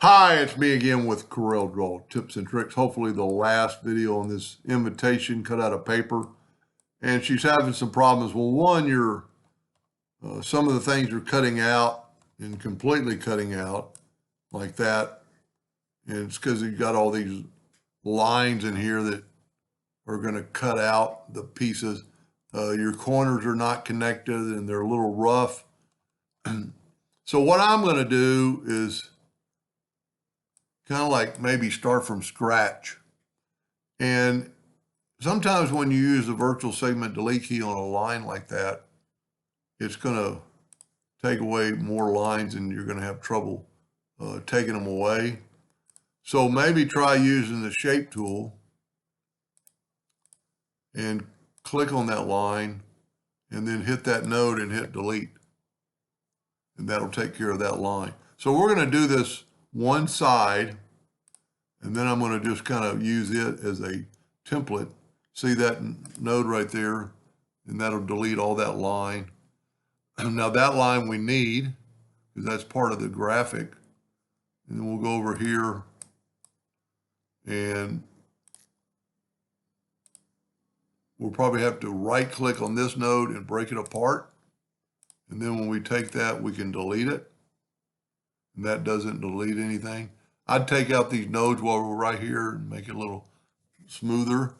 Hi, it's me again with Corel Draw Tips and Tricks. Hopefully the last video on this invitation cut out of paper. And she's having some problems. Well, one, some of the things you're cutting out and completely cutting out like that. And it's because you've got all these lines in here that are going to cut out the pieces. Your corners are not connected and they're a little rough. So what I'm going to do is kind of like maybe start from scratch. And sometimes when you use the virtual segment delete key on a line like that, it's going to take away more lines and you're going to have trouble taking them away. So maybe try using the shape tool and click on that line and then hit that node and hit delete. And that'll take care of that line. So we're going to do this one side, and then I'm going to just kind of use it as a template. See that node right there, and that'll delete all that line. Now that line we need, because that's part of the graphic. And then we'll go over here and we'll probably have to right click on this node and break it apart. And then when we take that, we can delete it. And that doesn't delete anything. I'd take out these nodes while we're right here and make it a little smoother.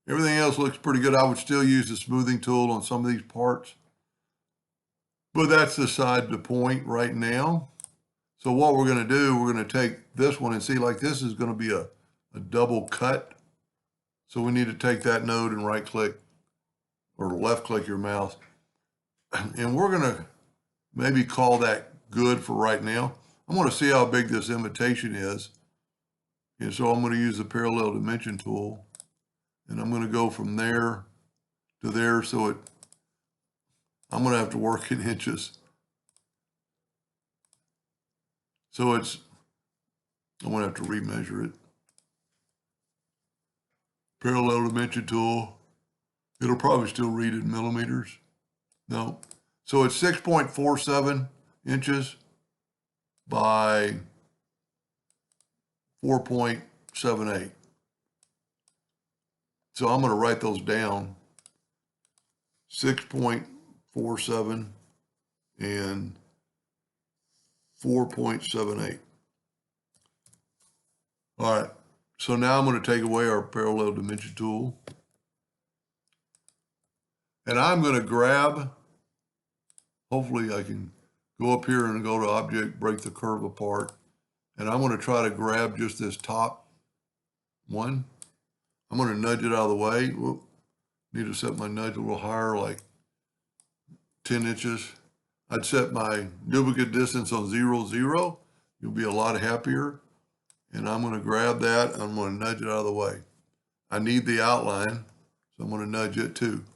Everything else looks pretty good. I would still use the smoothing tool on some of these parts. But that's beside the point right now. So what we're going to do, we're going to take this one and see, like, this is going to be a double cut. So we need to take that node and right click or left click your mouse. And we're going to maybe call that good for right now. I'm going to see how big this invitation is. And so I'm going to use the parallel dimension tool. And I'm going to go from there to there. So I'm going to have to work in inches. So I'm going to have to remeasure it. Parallel dimension tool. It'll probably still read in millimeters. No. So it's 6.47 inches by 4.78. So I'm going to write those down. 6.47 and 4.78. All right. So now I'm going to take away our parallel dimension tool. And I'm going to grab, hopefully I can go up here and go to object, break the curve apart. And I'm going to try to grab just this top one. I'm going to nudge it out of the way. Whoop. Need to set my nudge a little higher, like 10 inches. I'd set my duplicate distance on 0, 0. You'll be a lot happier. And I'm going to grab that. I'm going to nudge it out of the way. I need the outline, so I'm going to nudge it too.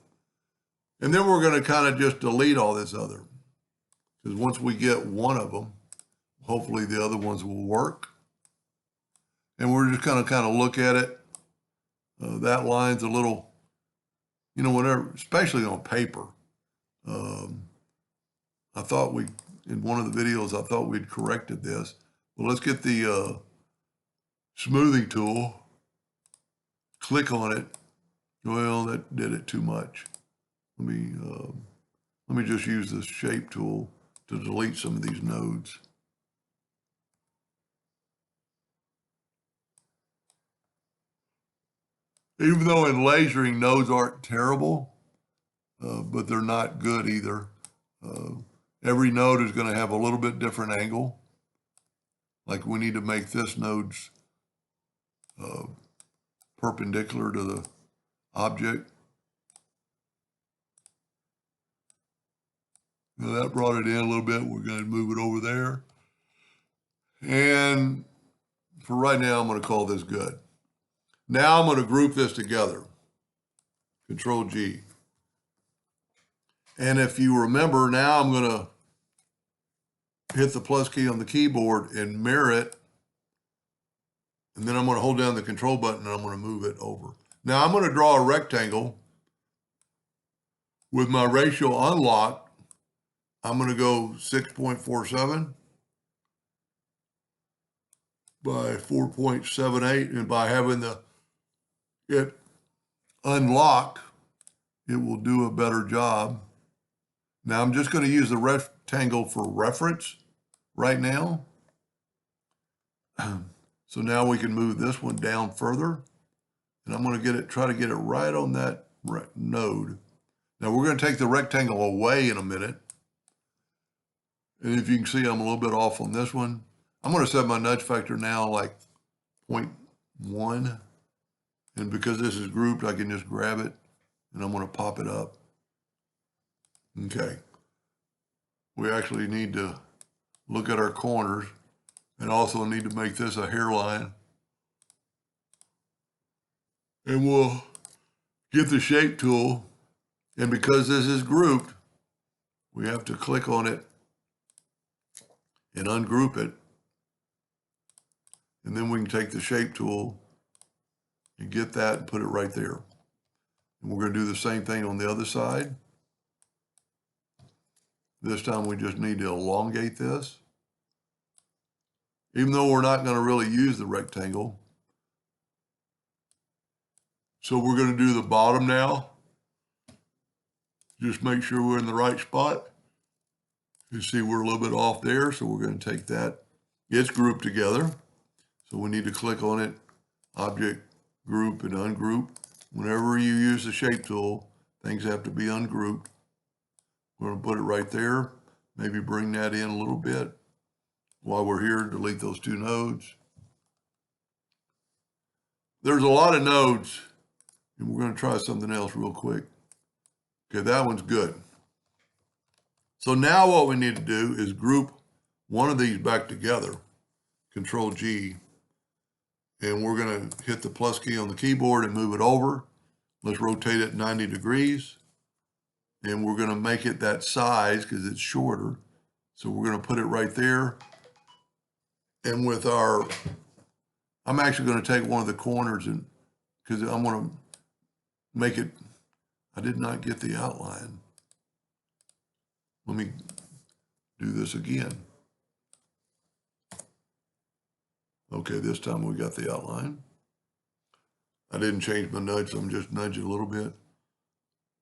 And then we're going to kind of just delete all this other. Because once we get one of them, hopefully the other ones will work. And we're just going to kind of look at it. That line's a little, whenever, especially on paper. I thought in one of the videos, I thought we'd corrected this. Well, let's get the smoothing tool, click on it. Well, that did it too much. Let me just use this shape tool to delete some of these nodes. Even though in lasering, nodes aren't terrible, but they're not good either. Every node is going to have a little bit different angle. Like we need to make this node's perpendicular to the object. Now that brought it in a little bit. We're going to move it over there. And for right now, I'm going to call this good. Now I'm going to group this together. Control G. And if you remember, now I'm going to hit the plus key on the keyboard and mirror it. And then I'm going to hold down the control button and I'm going to move it over. Now I'm going to draw a rectangle with my ratio unlocked I'm going to go 6.47 by 4.78, and by having it unlocked, it will do a better job. Now I'm just going to use the rectangle for reference right now. So now we can move this one down further, and I'm going to try to get it right on that node. Now we're going to take the rectangle away in a minute. And if you can see, I'm a little bit off on this one. I'm going to set my nudge factor now like 0.1. And because this is grouped, I can just grab it and I'm going to pop it up. Okay. We actually need to look at our corners and also need to make this a hairline. And we'll get the shape tool. And because this is grouped, we have to click on it and ungroup it. And then we can take the shape tool and get that and put it right there. And we're going to do the same thing on the other side. This time we just need to elongate this. Even though we're not going to really use the rectangle. So we're going to do the bottom now. Just make sure we're in the right spot. You see we're a little bit off there, so we're going to take that. It's grouped together. So we need to click on it, object, group, and ungroup. Whenever you use the shape tool, things have to be ungrouped. We're going to put it right there. Maybe bring that in a little bit. While we're here, delete those two nodes. There's a lot of nodes, and we're going to try something else real quick. Okay, that one's good. So now what we need to do is group one of these back together, Control G, and we're going to hit the plus key on the keyboard and move it over. Let's rotate it 90 degrees, and we're going to make it that size because it's shorter. So we're going to put it right there. And with I'm actually going to take one of the corners and because I'm going to make it, I did not get the outline. Let me do this again. Okay, this time we got the outline. I didn't change my nudge, so I'm just nudging a little bit.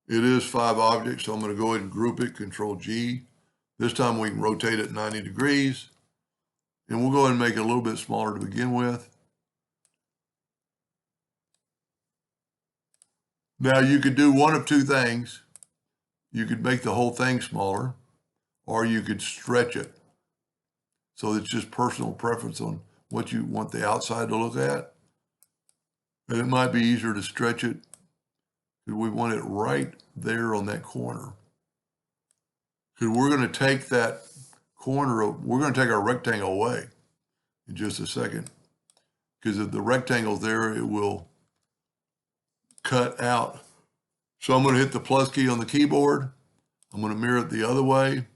It is 5 objects, so I'm going to go ahead and group it, Control G. This time we can rotate it 90 degrees. And we'll go ahead and make it a little bit smaller to begin with. Now you could do one of two things. You could make the whole thing smaller, or you could stretch it. So it's just personal preference on what you want the outside to look at. And it might be easier to stretch it because we want it right there on that corner. Because we're going to take that corner, we're going to take our rectangle away in just a second. Because if the rectangle's there, it will cut out. So I'm going to hit the plus key on the keyboard. I'm going to mirror it the other way.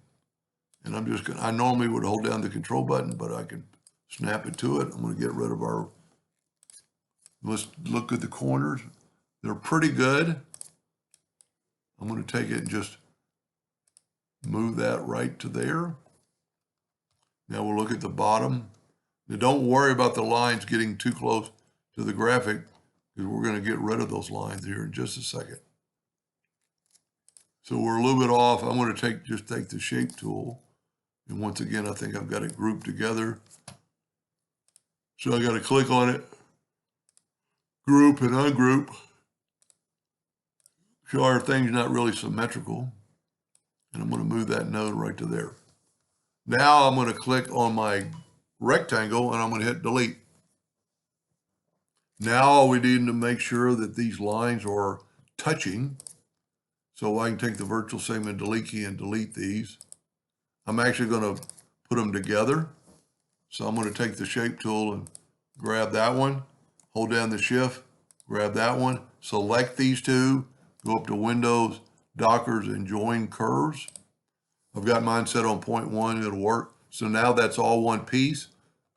And I'm just going to, I normally would hold down the control button, but I can snap it to it. I'm going to get rid of let's look at the corners. They're pretty good. I'm going to take it and just move that right to there. Now we'll look at the bottom. Now don't worry about the lines getting too close to the graphic because we're going to get rid of those lines here in just a second. So we're a little bit off. I'm going to just take the shape tool. And once again, I think I've got it grouped together. So I got to click on it, group and ungroup. So our thing's not really symmetrical. And I'm going to move that node right to there. Now I'm going to click on my rectangle and I'm going to hit delete. Now we need to make sure that these lines are touching. So I can take the virtual segment delete key and delete these. I'm actually going to put them together. So I'm going to take the shape tool and grab that one, hold down the shift, grab that one, select these two, go up to Windows, Dockers, and join curves. I've got mine set on 0.1, it'll work. So now that's all one piece.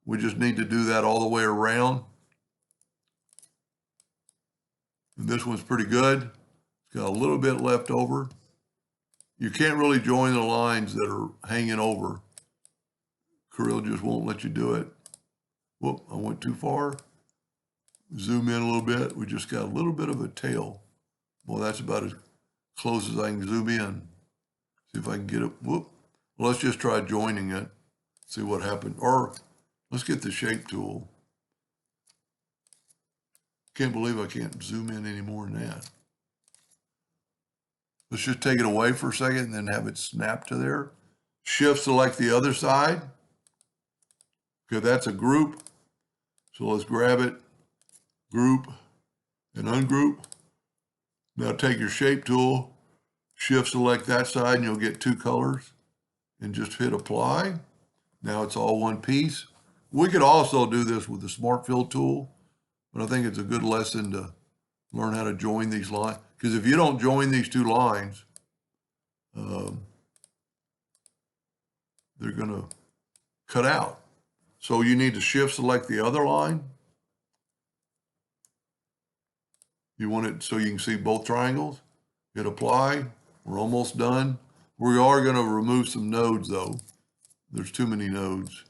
We just need to do that all the way around. And this one's pretty good. It's got a little bit left over. you can't really join the lines that are hanging over. Corel just won't let you do it. Whoop, I went too far. Zoom in a little bit. We just got a little bit of a tail. Well, that's about as close as I can zoom in. See if I can get it. Whoop. Well, let's just try joining it. See what happened. Or let's get the shape tool. Can't believe I can't zoom in any more than that. Let's just take it away for a second and then have it snap to there. Shift select the other side. Okay, that's a group. So let's grab it, group, and ungroup. Now take your shape tool, shift select that side, and you'll get two colors. And just hit apply. Now it's all one piece. We could also do this with the Smart Fill tool, but I think it's a good lesson to learn how to join these lines. Because if you don't join these two lines, they're going to cut out. So you need to shift select the other line. You want it so you can see both triangles. Hit apply. We're almost done. We are going to remove some nodes though. There's too many nodes.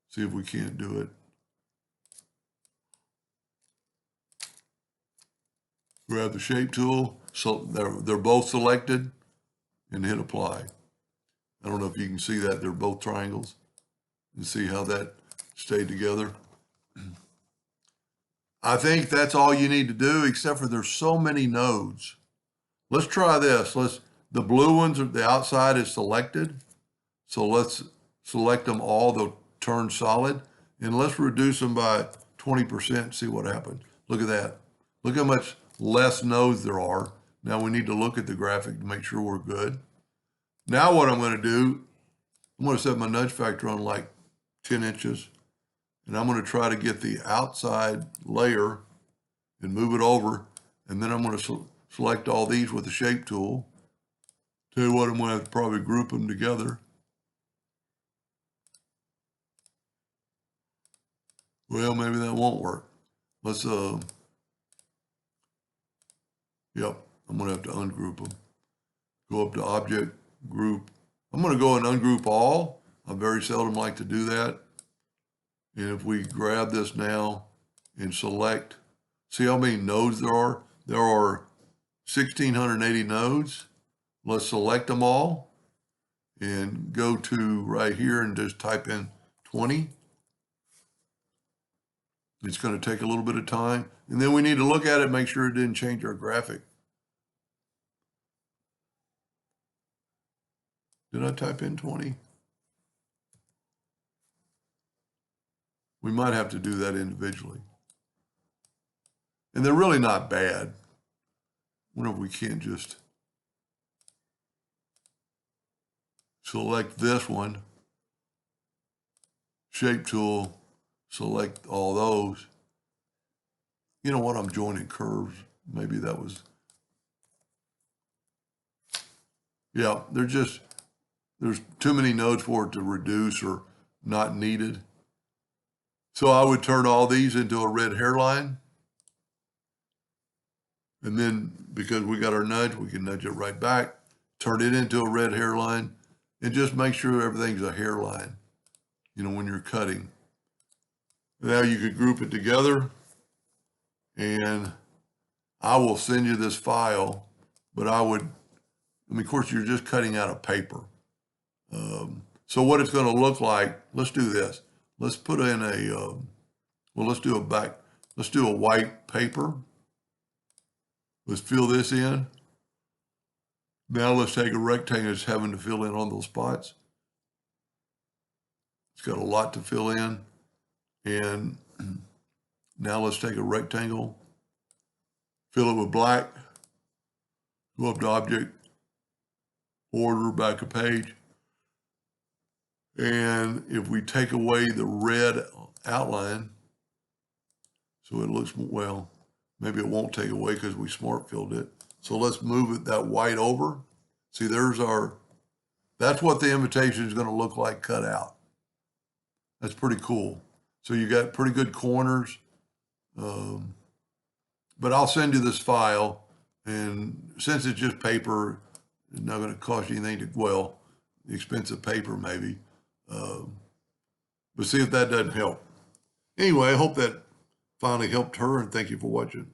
See if we can't do it. Grab the shape tool. So they're both selected and hit apply. I don't know if you can see that. They're both triangles. And see how that stayed together. I think that's all you need to do, except for there's so many nodes. Let's try this. The blue ones, the outside is selected. So let's select them all, they'll turn solid. And let's reduce them by 20%, see what happens. Look at that. Look how much less nodes there are. Now we need to look at the graphic to make sure we're good. Now what I'm going to do, I'm going to set my nudge factor on like 10 inches. And I'm going to try to get the outside layer and move it over. And then I'm going to select all these with the shape tool. Tell you what, I'm going to have to probably group them together. Well, maybe that won't work. Let's, yep, I'm going to have to ungroup them. Go up to Object, Group. I'm going to go and ungroup all. I very seldom like to do that. And if we grab this now and select, see how many nodes there are? There are 1,680 nodes. Let's select them all and go to right here and just type in 20. It's going to take a little bit of time. And then we need to look at it, make sure it didn't change our graphic. Did I type in 20? We might have to do that individually. And they're really not bad. I wonder if we can't just select this one, shape tool, select all those. You know what, I'm joining curves. Maybe that was, yeah, there's too many nodes for it to reduce or not needed. So I would turn all these into a red hairline. And then because we got our nudge, we can nudge it right back, turn it into a red hairline, and just make sure everything's a hairline, you know, when you're cutting. Now you could group it together, and I will send you this file, but of course, you're just cutting out a paper. So what it's going to look like, let's do this. Let's put in let's do a white paper. Let's fill this in. Now let's take a rectangle that's having to fill in on those spots. It's got a lot to fill in. And now let's take a rectangle, fill it with black, go up to Object, Order, back a page. And if we take away the red outline, so it looks, well, maybe it won't take away because we smart filled it. So let's move that white over. See, that's what the invitation is going to look like cut out. That's pretty cool. So you got pretty good corners. But I'll send you this file. And since it's just paper, It's not going to cost you anything to, well, expensive paper maybe. But see if that doesn't help. Anyway, I hope that finally helped her, and thank you for watching.